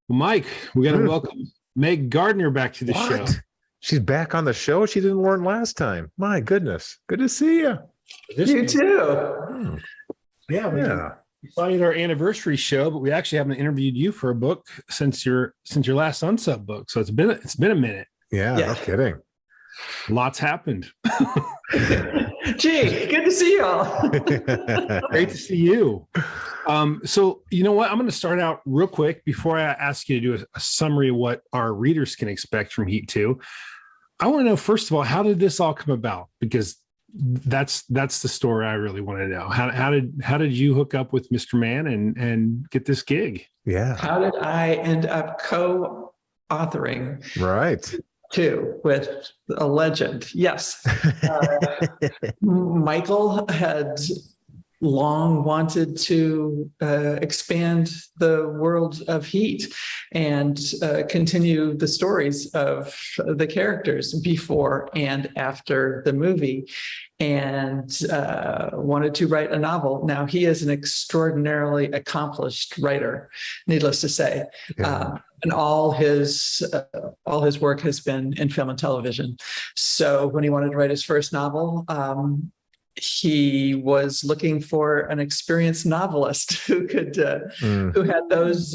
Mike, we got to Hmm. welcome Meg Gardiner back to the show. What? She's back on the show. She didn't learn last time. My goodness. Good to see you. This You one, too. Hmm. yeah, Yeah. we saw you at our anniversary show, but we actually haven't interviewed you for a book since your last unsub book. So it's been a minute. Yeah. Yeah. No kidding. Lots happened. Gee, good to see you all. Great to see you. So you know what? I'm going to start out real quick before I ask you to do a summary of what our readers can expect from Heat 2. I want to know, first of all, how did this all come about? Because that's the story I really want to know. How did you hook up with Mr. Mann and get this gig? Yeah. How did I end up co-authoring Right. too with a legend? Yes. Michael had long wanted to expand the world of Heat and continue the stories of the characters before and after the movie, and wanted to write a novel. Now, he is an extraordinarily accomplished writer, needless to say. Yeah. And all his work has been in film and television. So when he wanted to write his first novel, he was looking for an experienced novelist who could who had those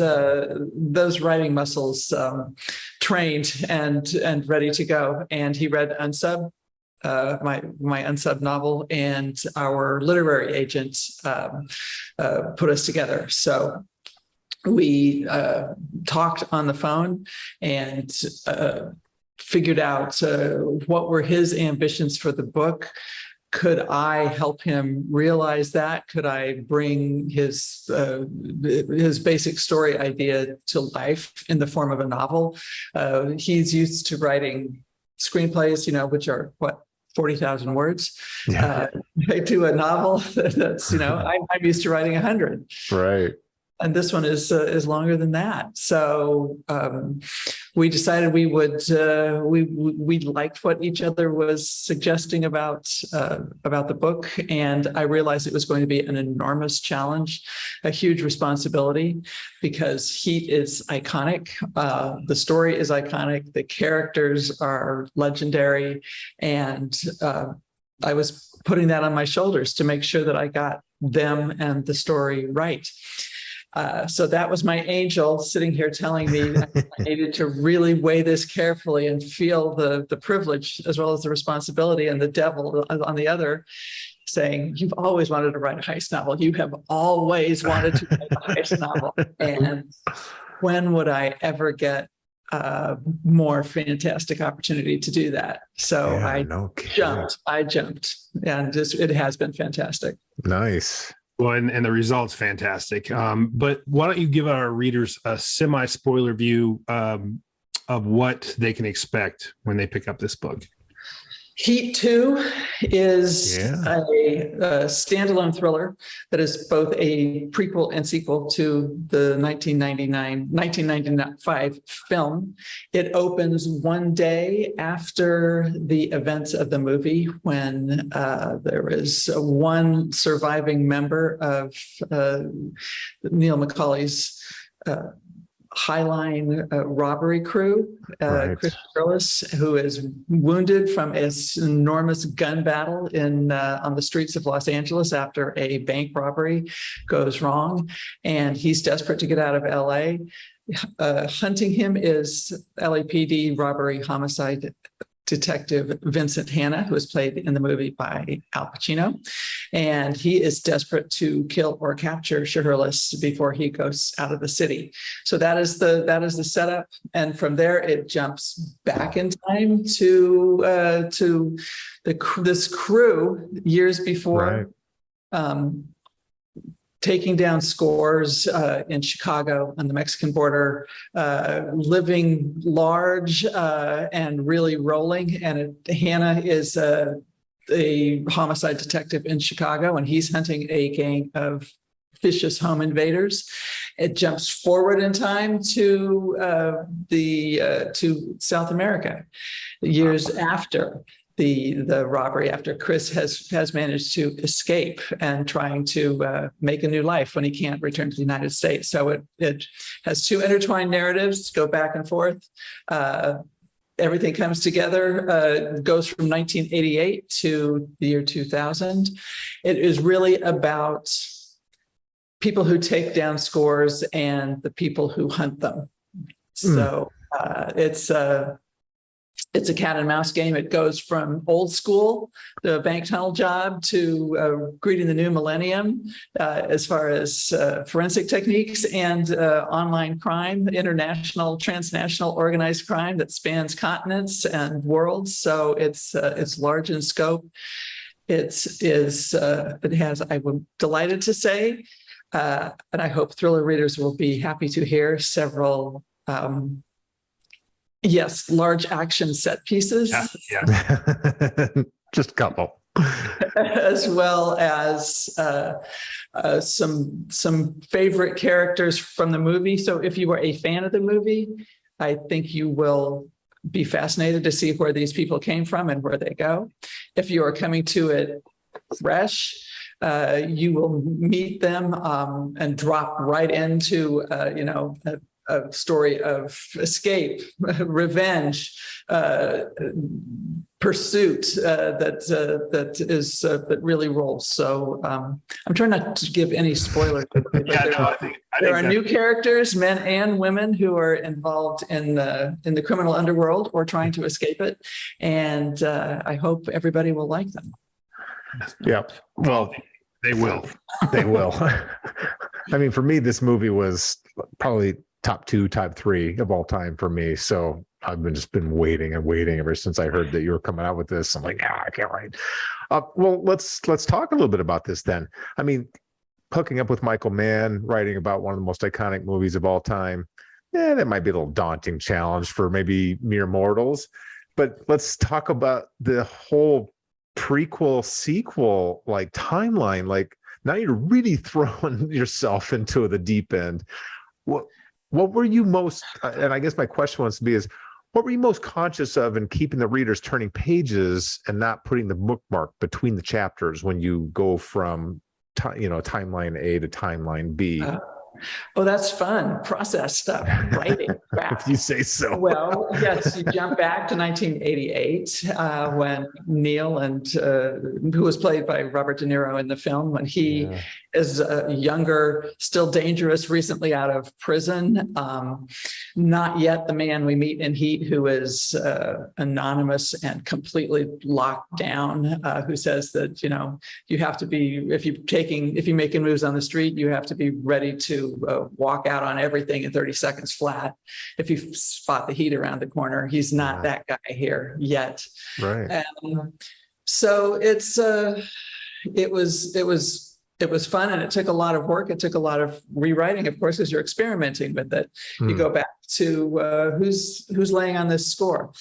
writing muscles trained and ready to go. And he read Unsub, my Unsub novel, and our literary agent put us together. So we talked on the phone and figured out what were his ambitions for the book. Could I help him realize that? Could I bring his basic story idea to life in the form of a novel? He's used to writing screenplays, which are 40,000 words. Yeah. To a novel that's, I'm used to writing 100. Right. And this one is longer than that. So we decided we liked what each other was suggesting about the book, and I realized it was going to be an enormous challenge, a huge responsibility, because Heat is iconic. The story is iconic. The characters are legendary, and I was putting that on my shoulders to make sure that I got them and the story right. So that was my angel sitting here telling me I needed to really weigh this carefully and feel the privilege as well as the responsibility, and the devil on the other saying, "You've always wanted to write a heist novel. You have always wanted to write a heist novel. And when would I ever get more fantastic opportunity to do that?" So Yeah, I jumped, and it has been fantastic. Nice. Well, and the result's fantastic. But why don't you give our readers a semi-spoiler view of what they can expect when they pick up this book? Heat 2 is a standalone thriller that is both a prequel and sequel to the 1995 film. It opens one day after the events of the movie, when there is one surviving member of Neil McCauley's Highline robbery crew, Right. Chris Willis, who is wounded from an enormous gun battle on the streets of Los Angeles after a bank robbery goes wrong, and he's desperate to get out of LA. Hunting him is LAPD robbery homicide detective Vincent Hanna, who was played in the movie by Al Pacino, and he is desperate to kill or capture Sherlock before he goes out of the city. So that is the setup, and from there it jumps back in time to this crew years before. Right. Taking down scores in Chicago on the Mexican border, living large and really rolling. And Hannah is a homicide detective in Chicago, and he's hunting a gang of vicious home invaders. It jumps forward in time to South America, years after. the robbery after Chris has managed to escape and trying to make a new life when he can't return to the United States. So it has two intertwined narratives, go back and forth. Everything comes together, goes from 1988 to the year 2000. It is really about people who take down scores and the people who hunt them. So it's a cat and mouse game. It goes from old school, the bank tunnel job, to greeting the new millennium as far as forensic techniques and online crime, international, transnational organized crime that spans continents and worlds. So it's large in scope. It has, I'm delighted to say, and I hope thriller readers will be happy to hear, several yes, large action set pieces. Yeah. Just a couple. As well as some favorite characters from the movie. So if you were a fan of the movie, I think you will be fascinated to see where these people came from and where they go. If you are coming to it fresh, you will meet them and drop right into, a story of escape, revenge, pursuit that really rolls. So I'm trying not to give any spoilers. There are new characters, men and women, who are involved in the criminal underworld or trying to escape it, and I hope everybody will like them. Yeah, well, they will. They will. I mean, for me, this movie was probably top 2, top 3 of all time for me. So I've just been waiting and waiting ever since I heard that you were coming out with this. I'm like, I can't wait. Well, let's talk a little bit about this then. I mean, hooking up with Michael Mann, writing about one of the most iconic movies of all time. That might be a little daunting challenge for maybe mere mortals. But let's talk about the whole prequel sequel like timeline. Like, now you're really throwing yourself into the deep end. What were you most, and I guess my question wants to be is, what were you most conscious of in keeping the readers turning pages and not putting the bookmark between the chapters when you go from, timeline A to timeline B? Oh, that's fun. Process stuff, writing. If you say so. Well, yes, you jump back to 1988 when Neil, who was played by Robert De Niro in the film, when he is younger, still dangerous, recently out of prison. Not yet the man we meet in Heat, who is anonymous and completely locked down, who says that, you have to be, if you're making moves on the street, you have to be ready to walk out on everything in 30 seconds flat. If you spot the heat around the corner, he's not that guy here yet. Right. So it was fun, and it took a lot of work. It took a lot of rewriting, of course, as you're experimenting with it. You go back to who's laying on this score.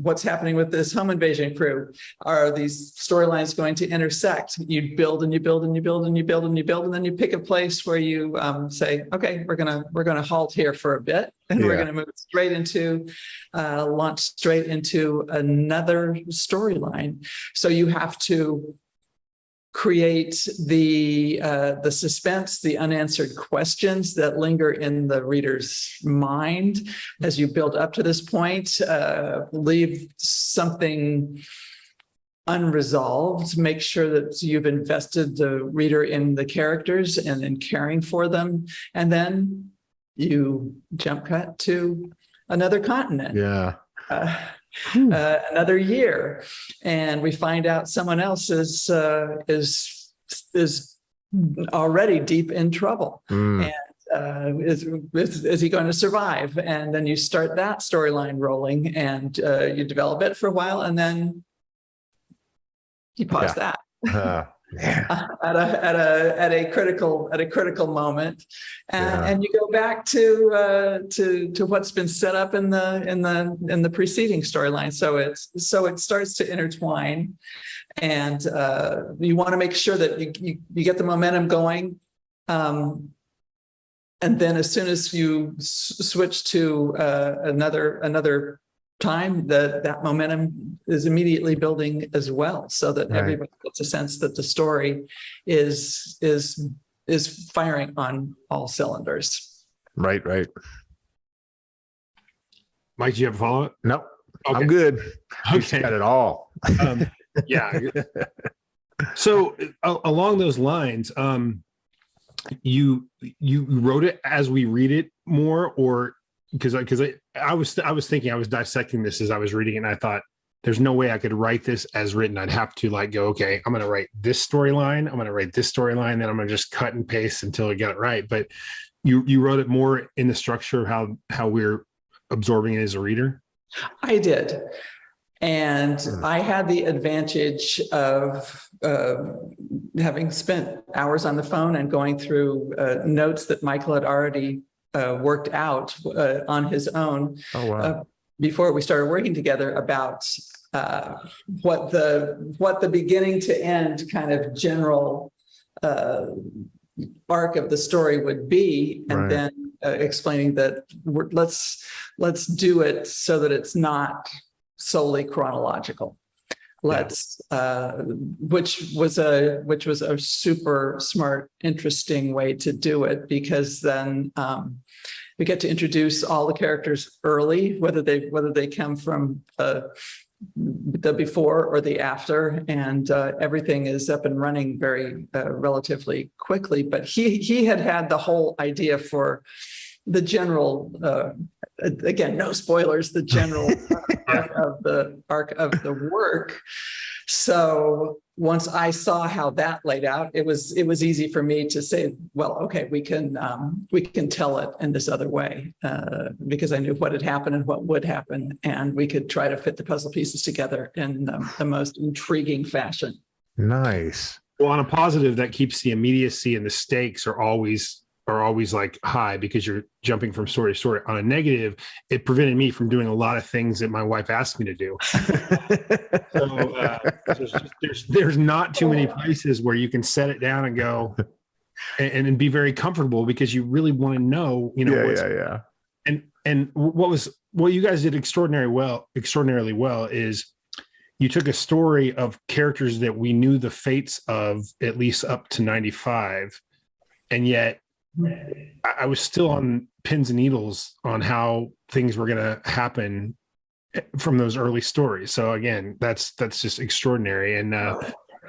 What's happening with this home invasion crew? Are these storylines going to intersect? You build and you build and you build and you build and you build, and then you pick a place where you say, okay, we're gonna halt here for a bit, and we're gonna move straight into launch straight into another storyline. So you have to create the suspense, the unanswered questions that linger in the reader's mind as you build up to this point. Leave something unresolved. Make sure that you've invested the reader in the characters and in caring for them, and then you jump cut to another continent. Another year, and we find out someone else is already deep in trouble, and is he going to survive? And then you start that storyline rolling, and you develop it for a while, and then you pause that. At a critical moment, and you go back to what's been set up in the preceding storyline. So it starts to intertwine, and you want to make sure that you get the momentum going, and then as soon as you switch to another time, that momentum is immediately building as well, so that Right. everybody gets a sense that the story is firing on all cylinders. Right. Mike, do you have a follow-up? No, Okay. I'm good. You Okay. got it all. Yeah. So along those lines, you wrote it as we read it more, or because I was thinking, I was dissecting this as I was reading it, and I thought there's no way I could write this as written. I'd have to like go, okay, I'm going to write this storyline, I'm going to write this storyline, then I'm going to just cut and paste until I get it right. But you wrote it more in the structure of how we're absorbing it as a reader. I did. And I had the advantage of having spent hours on the phone and going through notes that Michael had already worked out on his own. Oh, wow. Before we started working together, about what the beginning to end kind of general arc of the story would be, and Right. then explaining that let's do it so that it's not solely chronological. Which was a super smart, interesting way to do it, because then we get to introduce all the characters early, whether they come from the before or the after, and everything is up and running very relatively quickly. But he had the whole idea for the general, again, no spoilers, the general arc of the work. So once I saw how that laid out, it was easy for me to say, well, okay, we can tell it in this other way, because I knew what had happened and what would happen, and we could try to fit the puzzle pieces together in the most intriguing fashion. Nice. Well, on a positive, that keeps the immediacy, and the stakes are always like high because you're jumping from story to story. On a negative, it prevented me from doing a lot of things that my wife asked me to do. So there's not too many places where you can set it down and go and be very comfortable, because you really want to know, Yeah. And what you guys did extraordinarily well is you took a story of characters that we knew the fates of, at least up to 95, and yet I was still on pins and needles on how things were going to happen from those early stories. So again, that's just extraordinary. And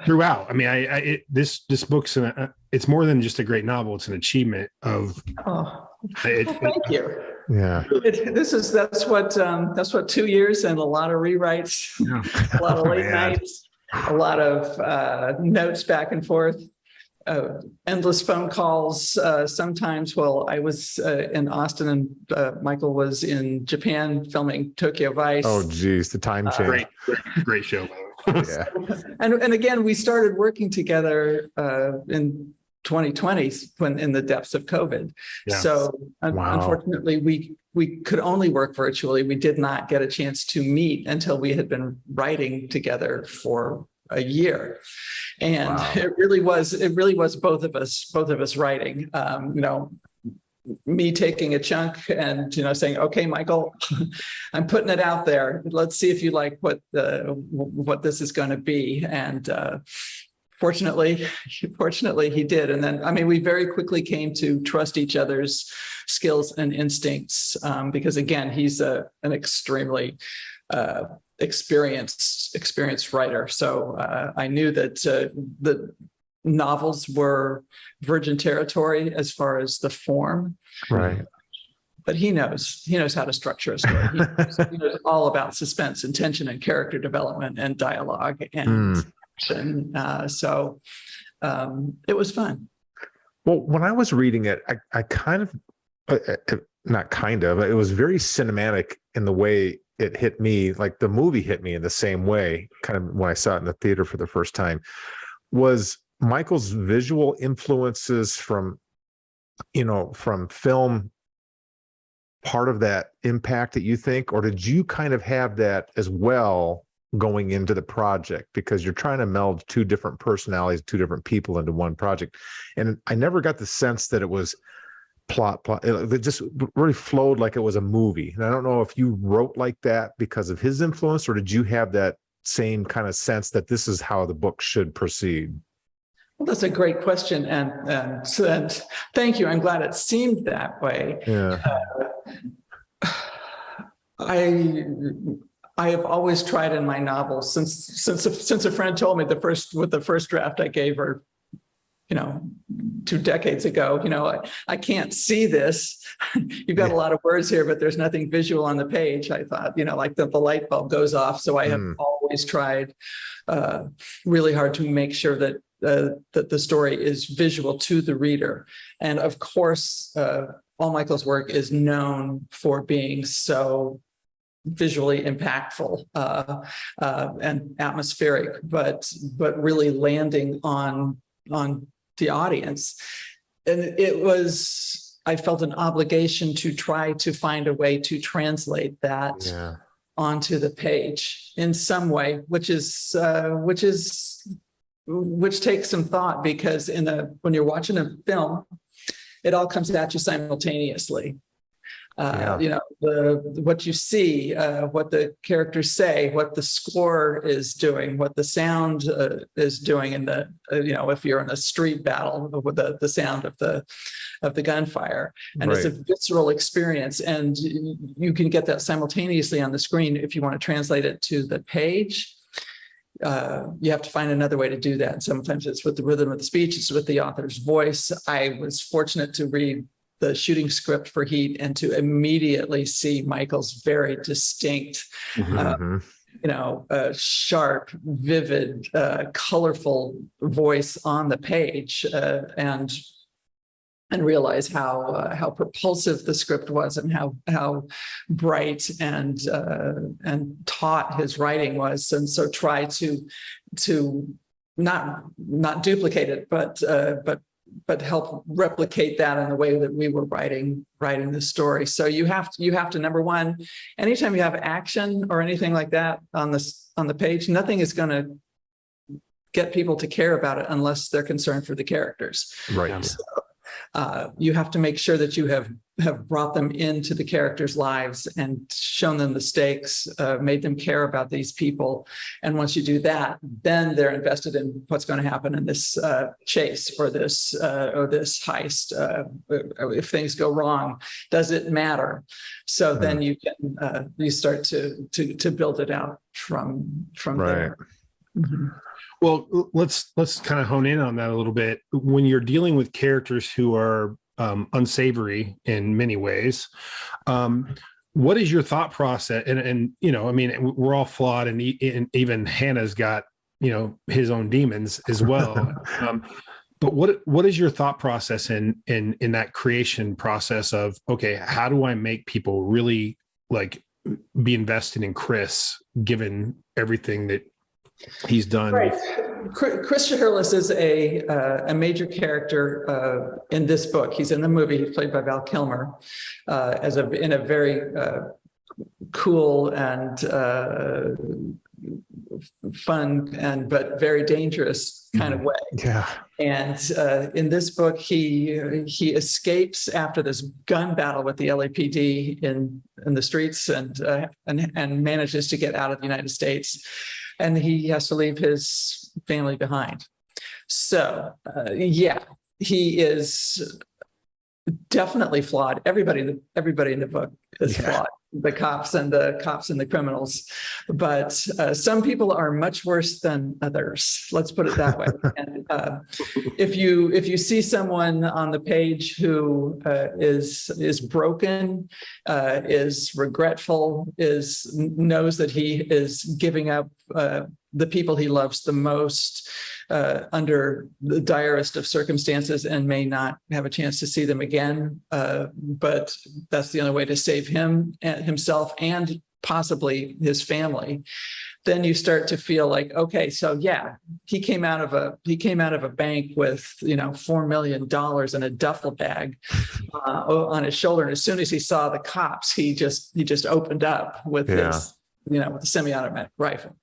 throughout, I mean, this book's it's more than just a great novel; it's an achievement of. Thank you. Yeah. That's what 2 years and a lot of rewrites, a lot of late nights, a lot of notes back and forth. Endless phone calls. Sometimes while I was in Austin and Michael was in Japan filming Tokyo Vice. Oh, geez, the time change. Great show. Yeah. And again, we started working together in 2020 when in the depths of COVID. Yeah. So Wow. Unfortunately, we could only work virtually. We did not get a chance to meet until we had been writing together for a year. And Wow. it really was both of us writing, me taking a chunk and, saying, okay, Michael, I'm putting it out there. Let's see if you like what this is going to be. And fortunately he did. And then, I mean, we very quickly came to trust each other's skills and instincts, because again, he's an extremely experienced writer. So I knew that the novels were virgin territory as far as the form. Right. But he knows how to structure a story. He knows all about suspense and tension and character development and dialogue and action. So it was fun. Well, when I was reading it, I kind of, not kind of, it was very cinematic in the way it hit me. Like the movie hit me in the same way, kind of when I saw it in the theater for the first time. Was Michael's visual influences from film part of that impact that you think, or did you kind of have that as well going into the project, because you're trying to meld two different personalities, two different people into one project? And I never got the sense that it was plot. It just really flowed like it was a movie. And I don't know if you wrote like that because of his influence, or did you have that same kind of sense that this is how the book should proceed? Well, that's a great question, and thank you. I'm glad it seemed that way. Yeah. I have always tried in my novels since a friend told me the first draft I gave her, 2 decades ago, I can't see this. You've got a lot of words here, but there's nothing visual on the page. I thought, like the light bulb goes off. So I have always tried really hard to make sure that the story is visual to the reader. And of course, all Michael's work is known for being so visually impactful and atmospheric, but really landing on the audience. And I felt an obligation to try to find a way to translate that onto the page in some way, which takes some thought, because when you're watching a film, it all comes at you simultaneously. What you see, what the characters say, what the score is doing, what the sound is doing, and if you're in a street battle, with the sound of the gunfire, and it's a visceral experience, and you can get that simultaneously on the screen. If you want to translate it to the page, you have to find another way to do that. And sometimes it's with the rhythm of the speech, it's with the author's voice. I was fortunate to read the shooting script for Heat and to immediately see Michael's very distinct, sharp, vivid, colorful voice on the page, and realize how propulsive the script was, and how bright and taut his writing was. And so try to not duplicate it, but help replicate that in the way that we were writing the story. So you have to, number one, anytime you have action or anything like that on the page, nothing is going to get people to care about it unless they're concerned for the characters. Right. So, you have to make sure that you have brought them into the characters' lives and shown them the stakes, made them care about these people. And once you do that, then they're invested in what's going to happen in this chase or this heist. If things go wrong, does it matter? So then you can you start to build it out from there. Mm-hmm. Well, let's kind of hone in on that a little bit. When you're dealing with characters who are unsavory in many ways, what is your thought process? And we're all flawed, and even Hannah's got his own demons as well. But what is your thought process in that creation process of, okay, how do I make people really be invested in Chris, given everything that he's done? Right. Chris Shiherlis is a major character in this book. He's in the movie. He's played by Val Kilmer in a very cool and fun but very dangerous kind of way. Yeah. And in this book, he escapes after this gun battle with the LAPD in the streets, and manages to get out of the United States. And he has to leave his family behind. So, he is definitely flawed. Everybody in the book is flawed. The cops and the criminals, but some people are much worse than others. Let's put it that way. And if you see someone on the page who is broken, is regretful, knows that he is giving up the people he loves the most under the direst of circumstances, and may not have a chance to see them again, but that's the only way to save himself and possibly his family, then you start to feel like, okay, so he came out of a bank with $4 million in a duffel bag on his shoulder, and as soon as he saw the cops, he just opened up with his with a semi-automatic rifle.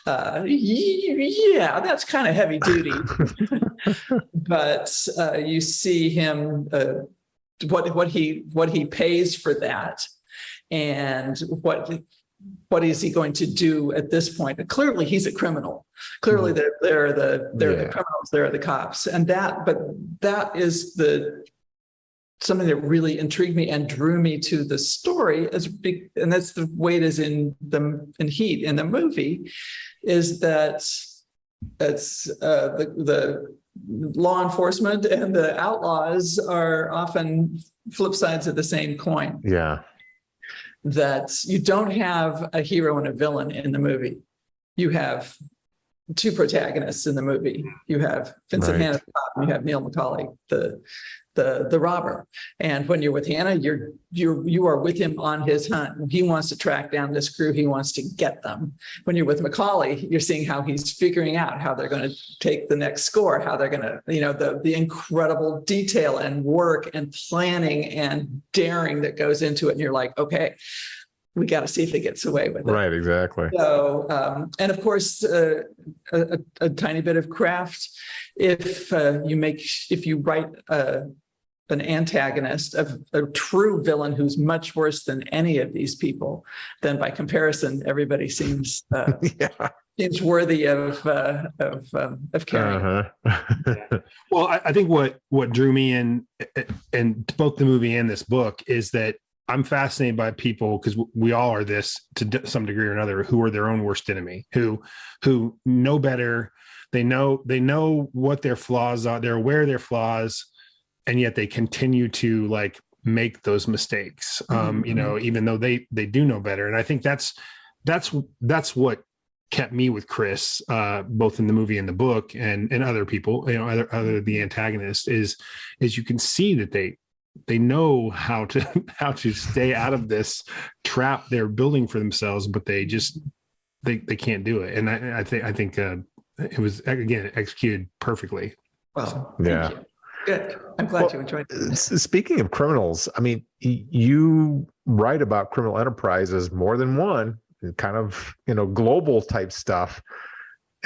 That's kind of heavy duty. But you see him what he pays for that, and what is he going to do at this point? And clearly, he's a criminal. Clearly, they're the criminals. They're the cops, and that is something that really intrigued me and drew me to the story. And that's the way it is in Heat in the movie, is that it's the law enforcement and the outlaws are often flip sides of the same coin. Yeah. That you don't have a hero and a villain in the movie. You have two protagonists in the movie. You have Vincent Hanna, you have Neil McCauley, the robber. And when you're with Hanna, you are with him on his hunt. He wants to track down this crew. He wants to get them. When you're with McCauley, you're seeing how he's figuring out how they're going to take the next score, how they're going to, the incredible detail and work and planning and daring that goes into it. And you're like, okay, we got to see if he gets away with it. Right, exactly. So, and of course, a tiny bit of craft. If you write an antagonist, a true villain who's much worse than any of these people, then by comparison, everybody seems seems worthy of carrying. Well, I think what drew me in both the movie and this book is that I'm fascinated by people, because we all are this to some degree or another, who are their own worst enemy, who know better. They know what their flaws are. They're aware of their flaws, and yet they continue to make those mistakes. Even though they do know better. And I think that's what kept me with Chris, both in the movie and the book, and other people, other the antagonist, is you can see that they know how to stay out of this trap they're building for themselves, but they can't do it. And I think it was, again, executed perfectly. Well, thank you. Good. I'm glad you enjoyed it. Speaking of criminals, I mean, you write about criminal enterprises more than one, kind of, global type stuff.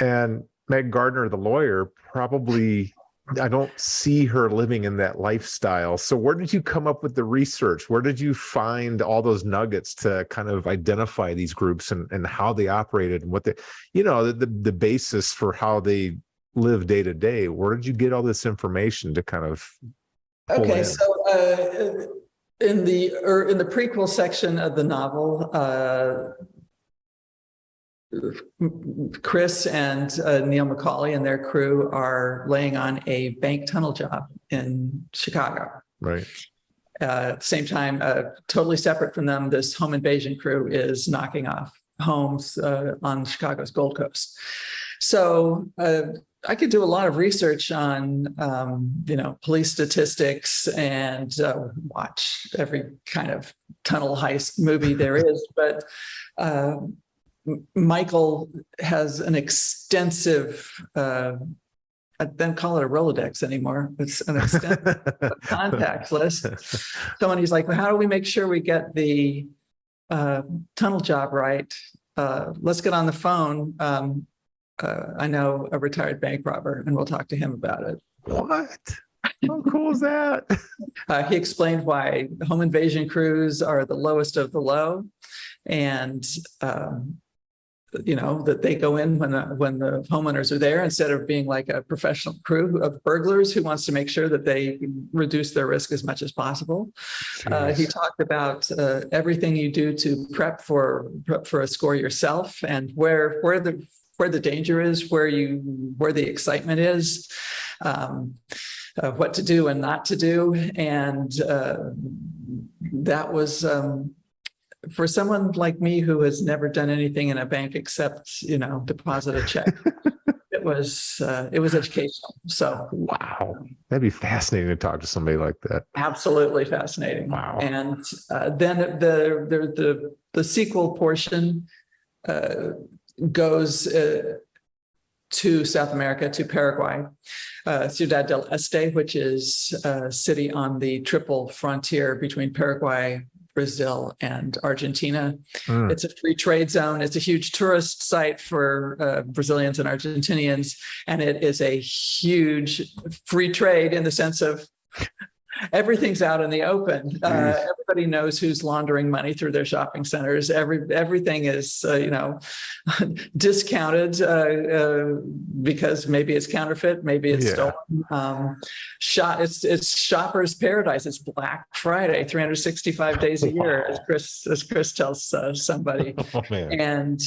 And Meg Gardiner, the lawyer, probably, I don't see her living in that lifestyle. So where did you come up with the research? Where did you find all those nuggets to kind of identify these groups and how they operated and what the basis for how they live day to day? Where did you get all this information to kind of pull in? So in the prequel section of the novel, Chris and Neil McCauley and their crew are laying on a bank tunnel job in Chicago. Right. At the same time, totally separate from them, this home invasion crew is knocking off homes on Chicago's Gold Coast. So I could do a lot of research on, police statistics and watch every kind of tunnel heist movie there is, but Michael has an extensive, I don't call it a Rolodex anymore. It's an extensive contacts list. So when he's like, well, how do we make sure we get the tunnel job right? Let's get on the phone. I know a retired bank robber, and we'll talk to him about it. What? How cool is that? He explained why home invasion crews are the lowest of the low, and that they go in when the homeowners are there, instead of being like a professional crew of burglars who wants to make sure that they reduce their risk as much as possible. He talked about everything you do to prep for a score yourself, and where the danger is, where the excitement is, what to do and not to do. And that was, for someone like me who has never done anything in a bank except, deposit a check, it was educational. So, wow, that'd be fascinating to talk to somebody like that. Absolutely fascinating. Wow. And then the sequel portion goes to South America, to Paraguay, Ciudad del Este, which is a city on the triple frontier between Paraguay, Brazil, and Argentina. It's a free trade zone. It's a huge tourist site for Brazilians and Argentinians, and it is a huge free trade in the sense of everything's out in the open. Everybody knows who's laundering money through their shopping centers. Everything is, discounted because maybe it's counterfeit, maybe it's stolen. It's shopper's paradise. It's Black Friday, 365 days a year, as Chris tells somebody. And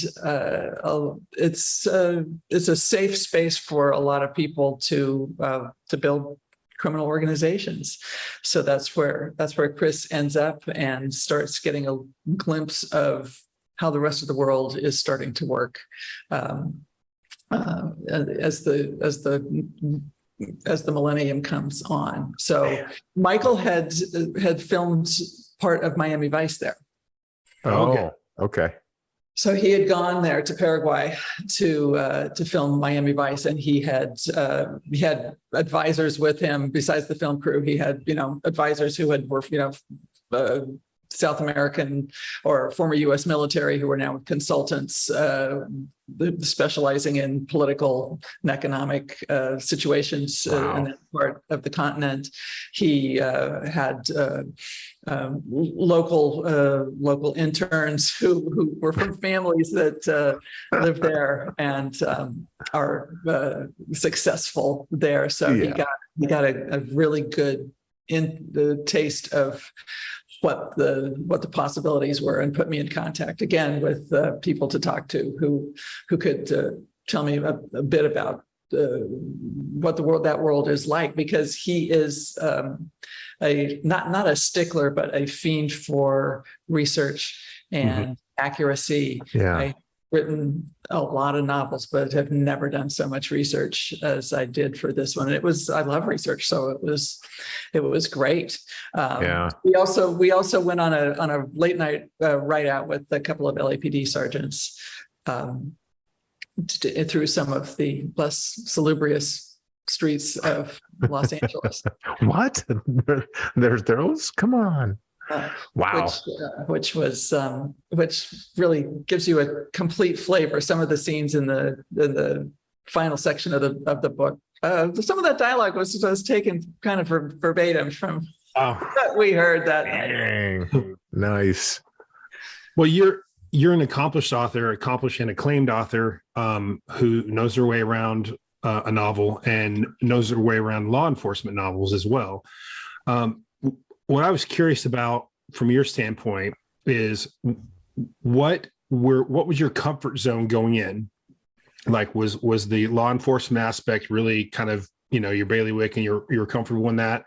it's a safe space for a lot of people to build criminal organizations. So that's where Chris ends up and starts getting a glimpse of how the rest of the world is starting to work as the millennium comes on. So Michael had filmed part of Miami Vice there. Oh, okay. So he had gone there to Paraguay to film Miami Vice, and he had advisors with him. Besides the film crew, he had advisors who were South American or former U.S. military who are now consultants specializing in political and economic situations in that part of the continent. He had local interns who were from families that live there and are successful there. So he got a really good taste of what the possibilities were, and put me in contact again with people to talk to who could tell me a bit about what that world is like, because he is not a stickler, but a fiend for research and accuracy. I've written a lot of novels, but have never done so much research as I did for this one. And I love research, so it was great. We also went on a late night ride out with a couple of LAPD sergeants through some of the less salubrious streets of Los Angeles. What? There's those? Come on. Wow. Which really gives you a complete flavor. Some of the scenes in the final section of the book, some of that dialogue was taken kind of verbatim from what we heard that night. Nice. Well, you're an accomplished and acclaimed author who knows their way around a novel and knows their way around law enforcement novels as well. What I was curious about from your standpoint is what was your comfort zone going in? Like, was the law enforcement aspect really kind of, your bailiwick and you're comfortable in that?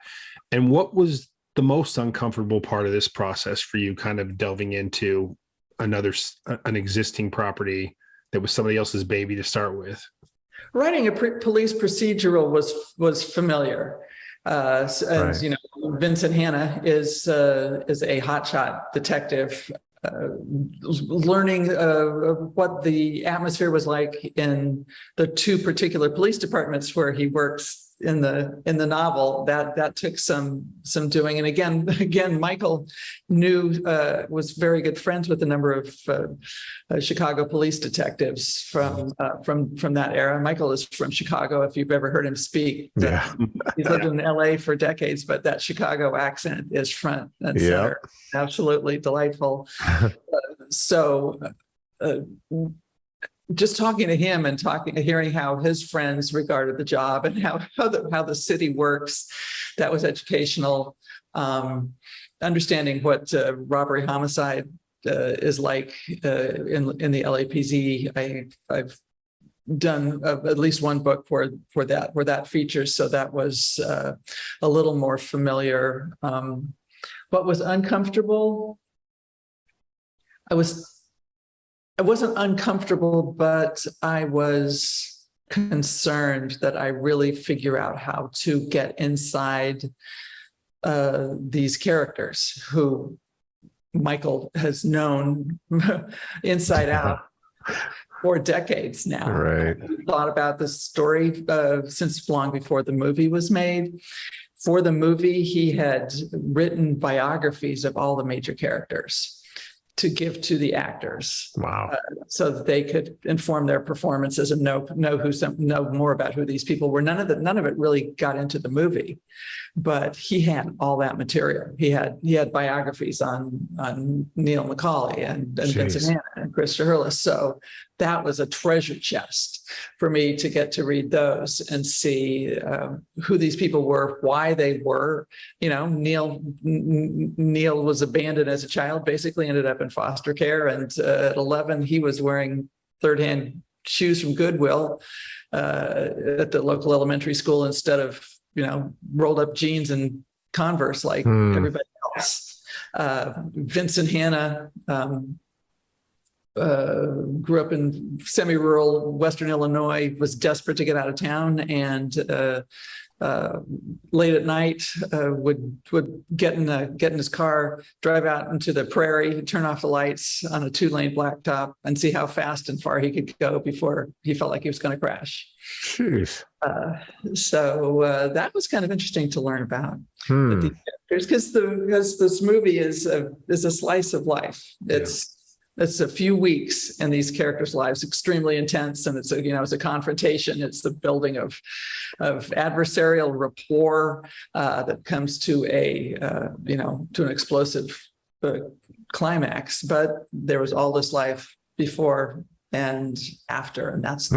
And what was the most uncomfortable part of this process for you, kind of delving into an existing property that was somebody else's baby to start with? Writing a police procedural was familiar. As you know, Vincent Hanna is a hotshot detective, learning what the atmosphere was like in the two particular police departments where he works in the novel. That took some doing. And again, Michael was very good friends with a number of Chicago police detectives from that era. Michael is from Chicago, if you've ever heard him speak. He's lived in LA for decades, but that Chicago accent is front and center. Absolutely delightful. Just talking to him and hearing how his friends regarded the job and how the city works, that was educational. Understanding what robbery homicide is like in the LAPZ. I've done at least one book where that features, so that was a little more familiar. What was uncomfortable? I wasn't uncomfortable, but I was concerned that I really figure out how to get inside these characters who Michael has known inside out for decades now. Right. We've thought about this story since long before the movie was made. For the movie, he had written biographies of all the major characters. to give to the actors. Wow. So that they could inform their performances and know more about who these people were. None of it really got into the movie, but he had all that material. He had biographies on Neil Macaulay and Vincent Hanna and Chris Hurlis. So that was a treasure chest for me to get to read those and see who these people were, why they were. You know, Neil was abandoned as a child, basically ended up in foster care, and at 11 he was wearing third-hand shoes from Goodwill at the local elementary school instead of, you know, rolled up jeans and Converse like everybody else. Vincent Hanna grew up in semi-rural Western Illinois, was desperate to get out of town, and late at night would get in his car, drive out into the prairie, turn off the lights on a 2-lane blacktop, and see how fast and far he could go before he felt like he was going to crash. Jeez. So that was kind of interesting to learn about. Because this movie is a slice of life. It's a few weeks in these characters' lives, extremely intense, and it's a confrontation. It's the building of adversarial rapport that comes to an explosive climax. But there was all this life before and after, and that's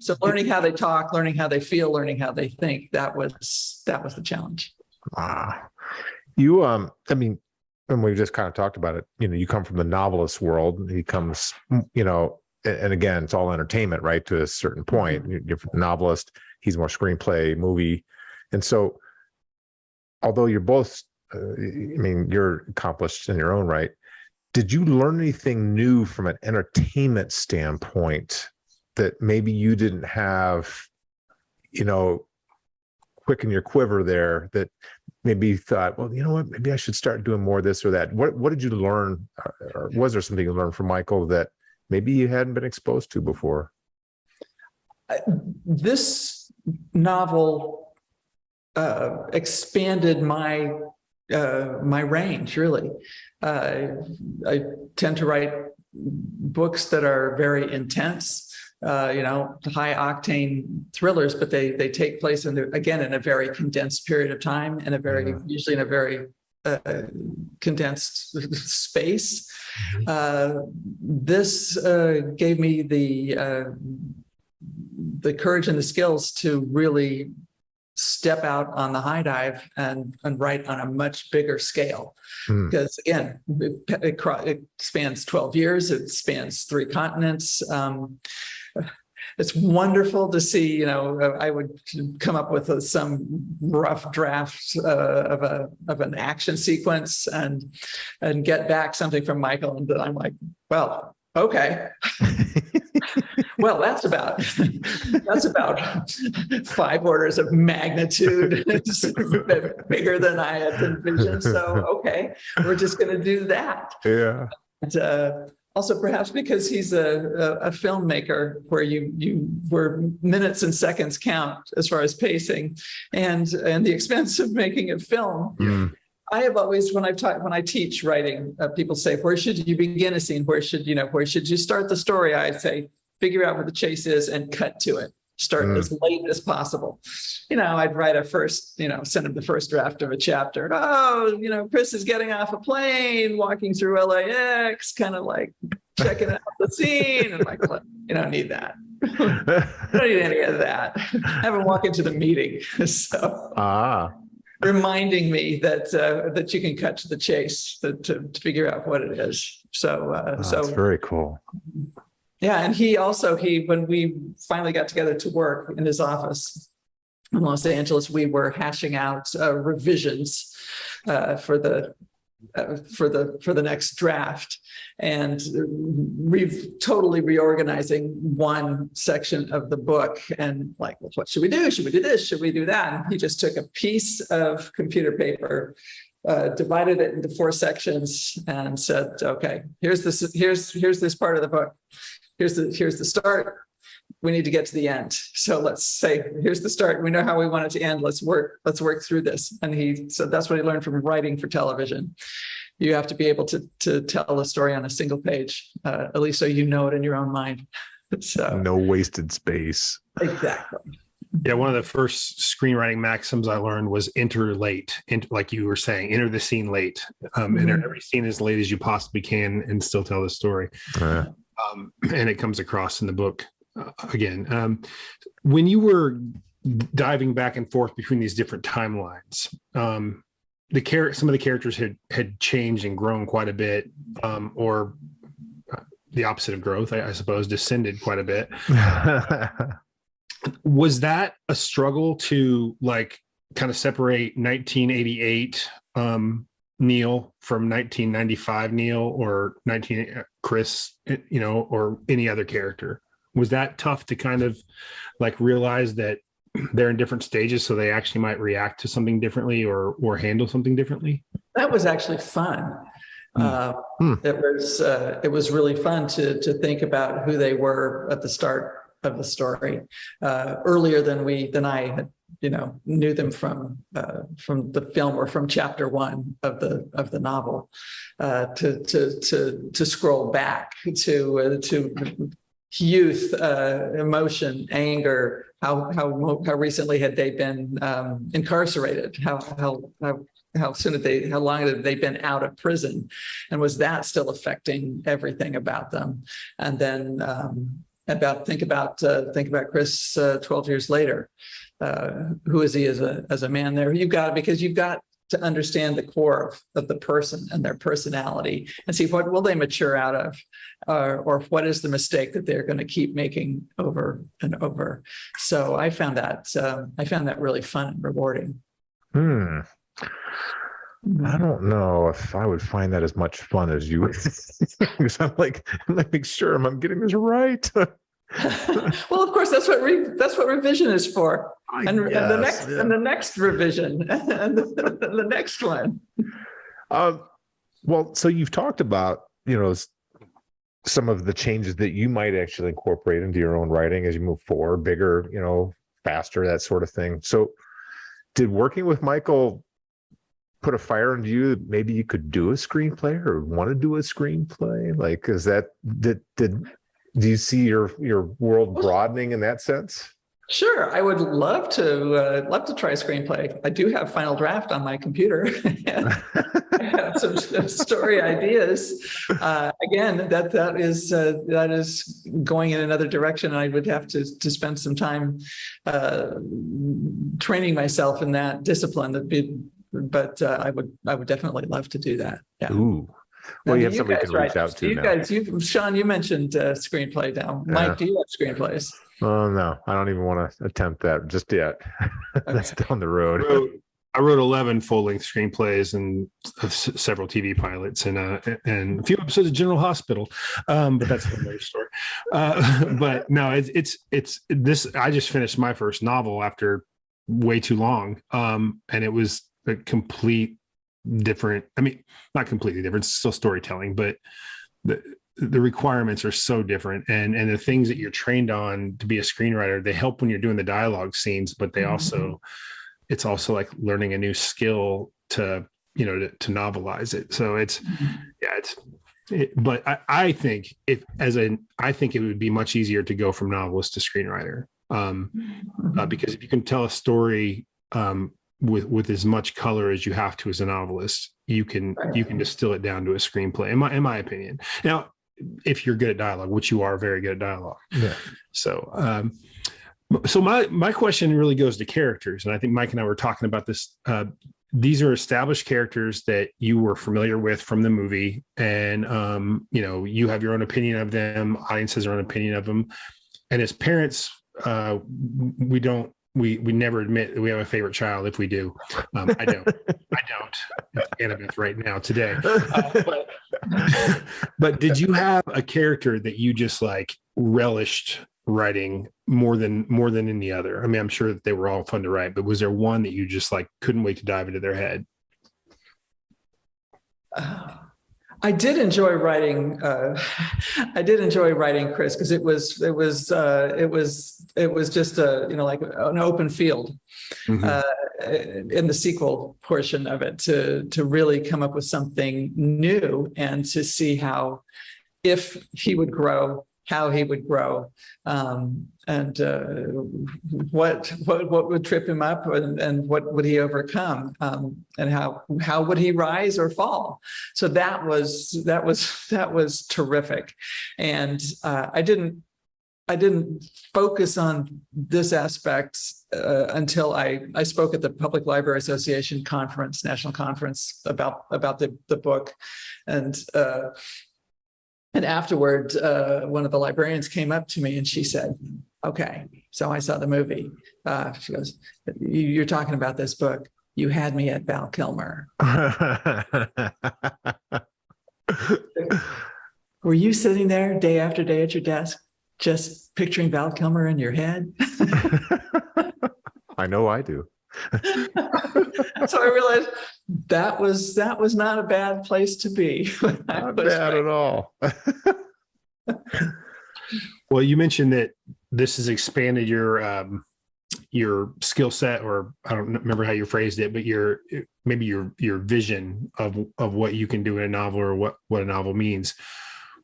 So learning how they talk, learning how they feel, learning how they think, that was the challenge. You I mean, and we've just kind of talked about it, you know, you come from the novelist world. He comes, you know, and again, it's all entertainment, right? To a certain point. You're a novelist, he's more screenplay, movie. And so, although you're both, I mean, you're accomplished in your own right, did you learn anything new from an entertainment standpoint that maybe you didn't have, you know, quick in your quiver there, that maybe you thought, well, you know what, maybe I should start doing more of this or that? What did you learn? Or was there something you learned from Michael that maybe you hadn't been exposed to before? This novel expanded my range, really. I tend to write books that are very intense, high octane thrillers, but they take place in a very condensed period of time, and usually in a very condensed space. This gave me the courage and the skills to really step out on the high dive and write on a much bigger scale. Because again, it spans 12 years, it spans 3 continents. It's wonderful to see, I would come up with some rough drafts of an action sequence and get back something from Michael, and I'm like, well, okay. Well, that's about 5 orders of magnitude bigger than I had envisioned. So, okay, we're just going to do that. Yeah. And, also, perhaps because he's a filmmaker, where minutes and seconds count as far as pacing, and the expense of making a film. I have always, when I teach writing, people say, where should you begin a scene? Where should you start the story? I'd say, figure out where the chase is and cut to it. Start as late as possible. I'd write send him the first draft of a chapter. Oh, Chris is getting off a plane, walking through LAX, kind of like checking out the scene. And like, look, you don't need that. I don't need any of that. Have him walk into the meeting. So. Reminding me that you can cut to the chase to figure out what it is. So that's very cool. Yeah, and when we finally got together to work in his office in Los Angeles, we were hashing out revisions for the next draft, and totally reorganizing one section of the book, and like, well, what should we do? Should we do this? Should we do that? And he just took a piece of computer paper, divided it into 4 sections, and said, "Okay, here's this part of the book. Here's the start. We need to get to the end. So let's say, here's the start. We know how we want it to end. Let's work through this." And he said that's what he learned from writing for television. you have to be able to tell a story on a single page, at least so you know it in your own mind. So no wasted space. exactly. Yeah, one of the first screenwriting maxims I learned was enter late. Like you were saying, enter the scene late. Enter every scene as late as you possibly can and still tell the story. And it comes across in the book again. When you were diving back and forth between these different timelines, some of the characters had changed and grown quite a bit, or the opposite of growth, I suppose, descended quite a bit. Was that a struggle to like kind of separate 1988 Neil from 1995 Neil or Chris, or any other character? Was that tough to kind of like realize that they're in different stages, so they actually might react to something differently or handle something differently? That was actually fun. It was really fun to think about who they were at the start of the story, earlier than I had, knew them from the film or from chapter 1 of the novel, to scroll back to youth, emotion, anger, how recently had they been incarcerated, how long had they been out of prison, and was that still affecting everything about them? And then think about Chris 12 years later. Who is he as a man there? You've got to understand the core of the person and their personality and see what will they mature out of, or what is the mistake that they're going to keep making over and over. So I found that really fun and rewarding. I don't know if I would find that as much fun as you, because I'm like, make sure I'm getting this right. Well, of course, that's what revision is for, and the next revision, and the next one. Well, so you've talked about some of the changes that you might actually incorporate into your own writing as you move forward, bigger, faster, that sort of thing. So, did working with Michael put a fire into you that maybe you could do a screenplay or want to do a screenplay? Like, do you see your world broadening in that sense? Sure, I would love to try a screenplay. I do have Final Draft on my computer. I have some story ideas. Again, that is going in another direction. I would have to spend some time training myself in that discipline. But I would definitely love to do that. Yeah. Ooh. Well, you have somebody you can reach out to. You guys, Sean, you mentioned screenplay now. Mike, do you have screenplays? Oh, no, I don't even want to attempt that just yet. Okay. That's down the road. I wrote 11 full-length screenplays and several TV pilots and a few episodes of General Hospital, but that's another story. But no, it's this. I just finished my first novel after way too long, and it was a complete different. I mean, not completely different. It's still storytelling, but the requirements are so different, and the things that you're trained on to be a screenwriter, they help when you're doing the dialogue scenes, but they also, it's also like learning a new skill to novelize it. So but I think I think it would be much easier to go from novelist to screenwriter, because if you can tell a story with as much color as you have to as a novelist, you can distill it down to a screenplay, in my opinion. Now, if you're good at dialogue, which you are very good at dialogue. Yeah. So my question really goes to characters, and I think Mike and I were talking about this. These are established characters that you were familiar with from the movie, and you have your own opinion of them. Audience has their own opinion of them, and as parents, we never admit that we have a favorite child. If we do, I don't. It's Annabeth right now today. But did you have a character that you just like relished writing more than any other? I mean, I'm sure that they were all fun to write, but was there one that you just like couldn't wait to dive into their head? I did enjoy writing. I did enjoy writing Chris because it was just like an open field Mhm. in the sequel portion of it to really come up with something new and to see how, if he would grow, how he would grow, and what would trip him up, and what would he overcome, and how would he rise or fall. So that was terrific, and I didn't focus on this aspect until I spoke at the Public Library Association conference, national conference about the book, and afterward, one of the librarians came up to me and she said, "Okay, so I saw the movie." She goes, "You're talking about this book. You had me at Val Kilmer. Were you sitting there day after day at your desk, just picturing Val Kilmer in your head?" I know I do. So I realized that was not a bad place to be. Not bad at all. Well, you mentioned that this has expanded your skill set, or I don't remember how you phrased it, but your vision of what you can do in a novel, or what a novel means.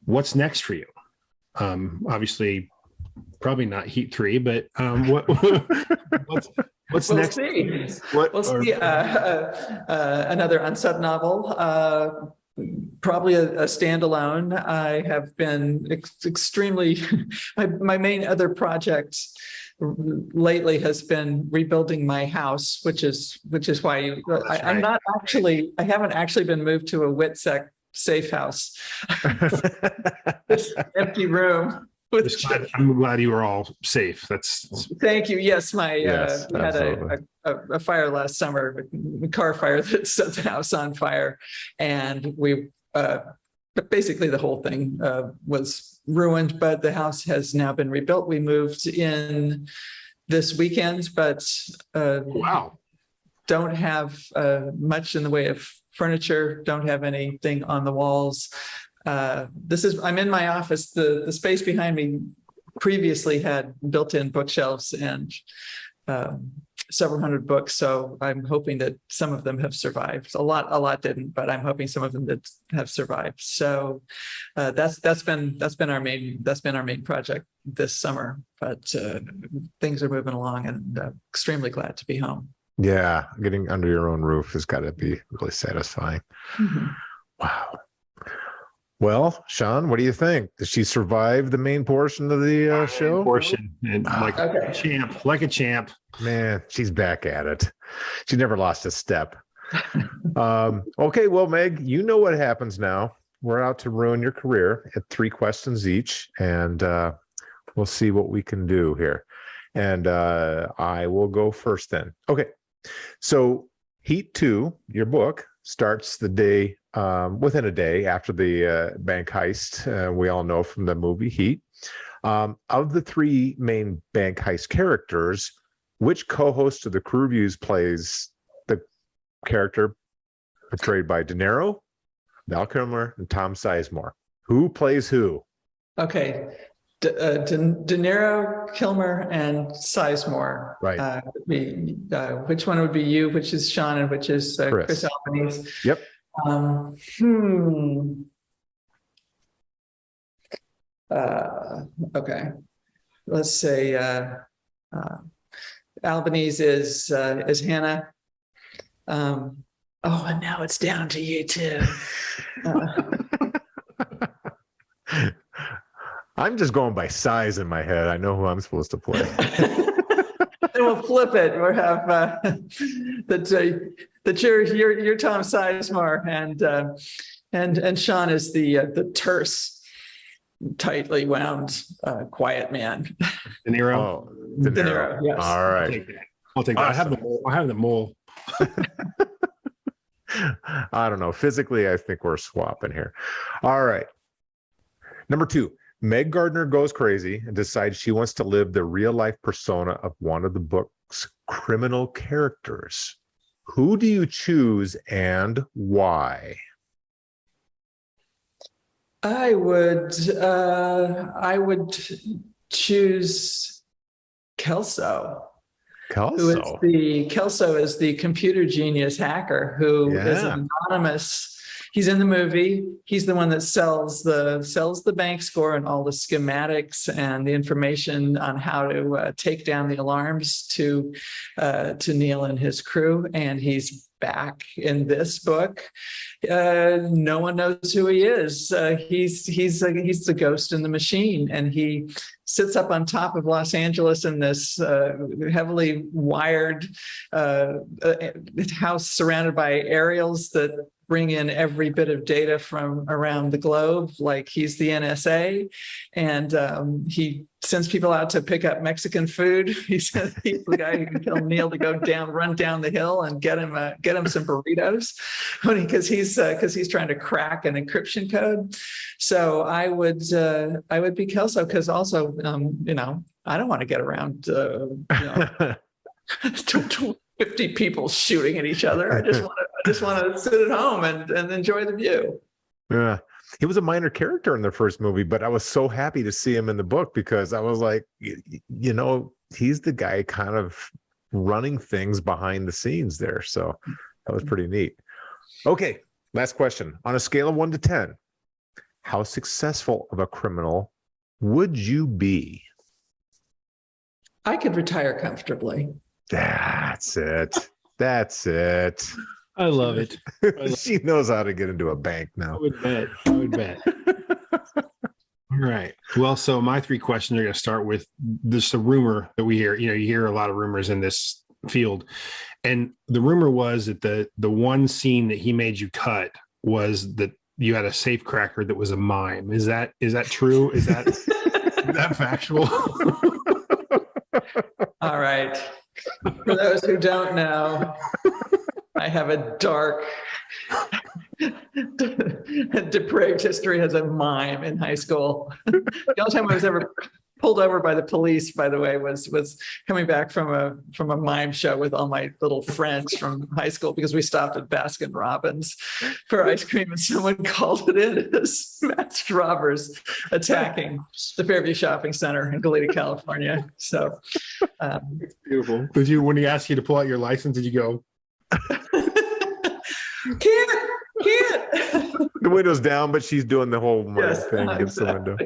What's next for you? Obviously, probably not Heat 3, but what's We'll next? see. We'll see. Another unsub novel. Probably a standalone. I have been extremely. My main other project lately has been rebuilding my house, which is why I'm not actually. I haven't actually been moved to a WITSEC safe house. This empty room. I'm glad you were all safe. Thank you. Yes, we absolutely. had a fire last summer, a car fire that set the house on fire, and we basically the whole thing was ruined. But the house has now been rebuilt. We moved in this weekend, but Wow. Don't have much in the way of furniture. Don't have anything on the walls. I'm in my office. The space behind me previously had built-in bookshelves and several hundred books. So I'm hoping that some of them have survived. A lot didn't, but I'm hoping some of them that have survived. So that's been our main project this summer. But things are moving along, and extremely glad to be home. Yeah, getting under your own roof has got to be really satisfying. Mm-hmm. Wow. Well, Sean, what do you think? Did she survive the main portion of the show? Portion, and like a champ. Man, she's back at it. She never lost a step. Okay, well, Meg, you know what happens now. We're out to ruin your career at 3 questions each, and we'll see what we can do here. And I will go first then. Okay, so Heat 2, your book, starts the day within a day after the bank heist. We all know from the movie Heat. Of the 3 main bank heist characters, which co-host of the Crew Reviews plays the character portrayed by De Niro, Val Kilmer, and Tom Sizemore? Who plays who? Okay. De Niro, Kilmer, and Sizemore. Right. Which one would be you? Which is Sean, and which is Chris Albanese? Yep. Okay. Let's say Albanese is Hannah. And now it's down to you too. I'm just going by size in my head. I know who I'm supposed to play. Then we'll flip it. We'll have that you're Tom Sizemore, and Sean is the terse, tightly wound, quiet man. De Niro. Oh, De Niro. Yes. All right. I'll take that. Awesome. I have the mole. I don't know. Physically, I think we're swapping here. All right. Number 2. Meg Gardiner goes crazy and decides she wants to live the real-life persona of one of the book's criminal characters. Who do you choose and why? I would choose Kelso. Kelso is the computer genius hacker who is an anonymous. He's in the movie. He's the one that sells the bank score and all the schematics and the information on how to take down the alarms to Neil and his crew. And he's back in this book. No one knows who he is. He's the ghost in the machine, and he sits up on top of Los Angeles in this heavily wired house surrounded by aerials that bring in every bit of data from around the globe, like he's the NSA, and he sends people out to pick up Mexican food. He's the guy who can tell Neil to run down the hill and get him some burritos, because he's trying to crack an encryption code. So I would be Kelso, because also I don't want to get around 50 people shooting at each other. I just want to sit at home and enjoy the view. Yeah. He was a minor character in the first movie, but I was so happy to see him in the book, because I was like, he's the guy kind of running things behind the scenes there. So that was pretty neat. Okay. Last question. On a scale of 1 to 10, how successful of a criminal would you be? I could retire comfortably. That's it. I love it. She knows how to get into a bank now. I would bet. All right. Well, so my 3 questions are going to start with this, a rumor that we hear. You hear a lot of rumors in this field. And the rumor was that the one scene that he made you cut was that you had a safe cracker that was a mime. Is that true? Is that factual? All right. For those who don't know, I have a dark, depraved history as a mime in high school. The only time I was ever pulled over by the police, by the way, was coming back from a mime show with all my little friends from high school, because we stopped at Baskin Robbins for ice cream, and someone called it in as masked robbers attacking the Fairview Shopping Center in Goleta, California. So it's beautiful. Did you, when he asked you to pull out your license, did you go? Can't. The window's down, but she's doing the whole thing against the window.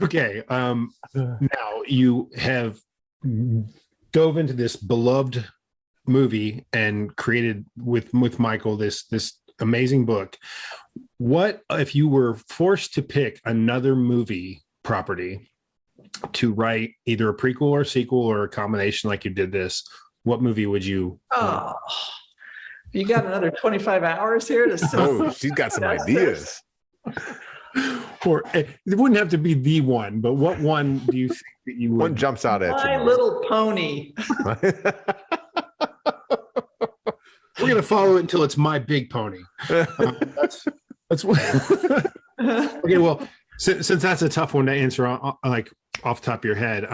Okay. Now you have dove into this beloved movie and created with Michael this amazing book. What if you were forced to pick another movie property to write either a prequel or a sequel or a combination like you did this? What movie would you? You got another 25 hours here to sit. Oh, she's got some ideas. Or it wouldn't have to be the one, but what one do you think that you would? One jumps out at you. My Little Pony. We're gonna follow it until it's My Big Pony. That's what. Okay, well, since that's a tough one to answer, like off the top of your head,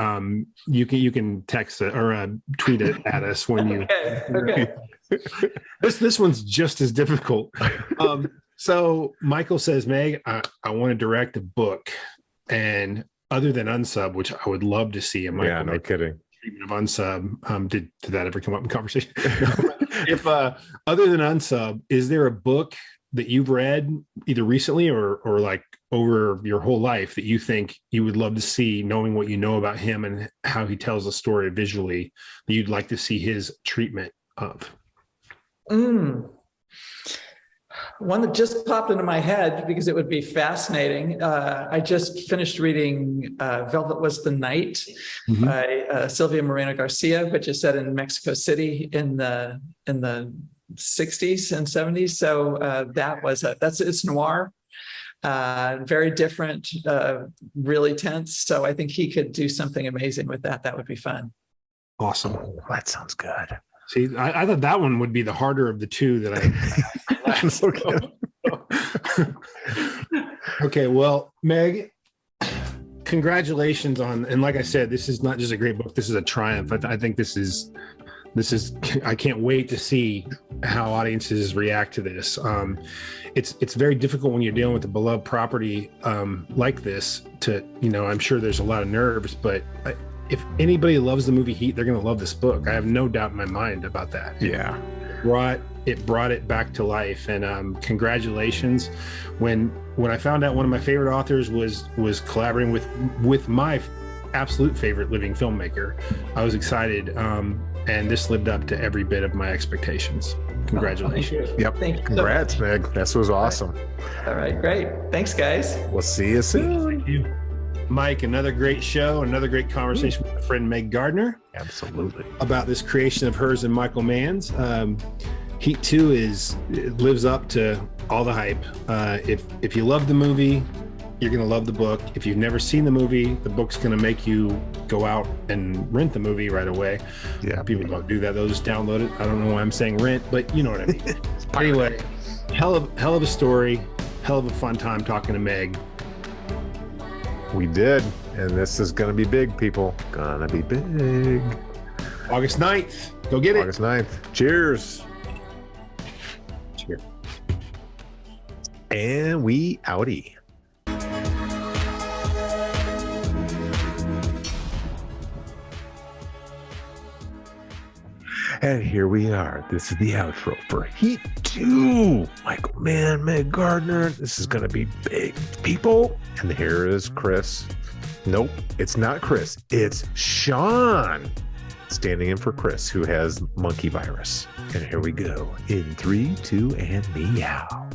you can text it or tweet it at us when you. Okay. This one's just as difficult. So Michael says, Meg, I want to direct a book, and other than Unsub, which I would love to see, and Michael, yeah, no kidding. Treatment of Unsub, did that ever come up in conversation? If other than Unsub, is there a book that you've read either recently or like over your whole life that you think you would love to see, knowing what you know about him and how he tells a story visually, that you'd like to see his treatment of? One that just popped into my head because it would be fascinating. I just finished reading Velvet Was the Night by Silvia Moreno Garcia, which is set in Mexico City in the 60s and 70s. So it's noir, very different, really tense. So I think he could do something amazing with that. That would be fun. Awesome. Oh, that sounds good. See, I thought that one would be the harder of the two that I. Okay, well, Meg, congratulations on, and like I said, this is not just a great book. This is a triumph. I think this is. I can't wait to see how audiences react to this. It's very difficult when you're dealing with a beloved property like this to, I'm sure there's a lot of nerves, but if anybody loves the movie Heat, they're going to love this book. I have no doubt in my mind about that. Yeah. It brought it back to life, and congratulations. When I found out one of my favorite authors was collaborating with my absolute favorite living filmmaker, I was excited, and this lived up to every bit of my expectations. Congratulations. Yep. Thank you. Congrats, Meg. This was awesome. All right, great. Thanks, guys. We'll see you soon. Thank you, Mike. Another great show, another great conversation with my friend Meg Gardiner. Absolutely. About this creation of hers and Michael Mann's. Heat 2 lives up to all the hype. If you love the movie, you're going to love the book. If you've never seen the movie, the book's going to make you go out and rent the movie right away. Yeah. People don't do that. They'll just download it. I don't know why I'm saying rent, but you know what I mean. Anyway, hell of a story. Hell of a fun time talking to Meg. We did. And this is going to be big, people. Gonna be big. August 9th. Go get it. August 9th. Cheers. Cheers. And we outie. And here we are. This is the outro for Heat 2. Michael Mann, Meg Gardiner. This is going to be big, people. And here is Chris. Nope, it's not Chris. It's Sean standing in for Chris, who has monkey virus. And here we go. In 3, 2, and meow.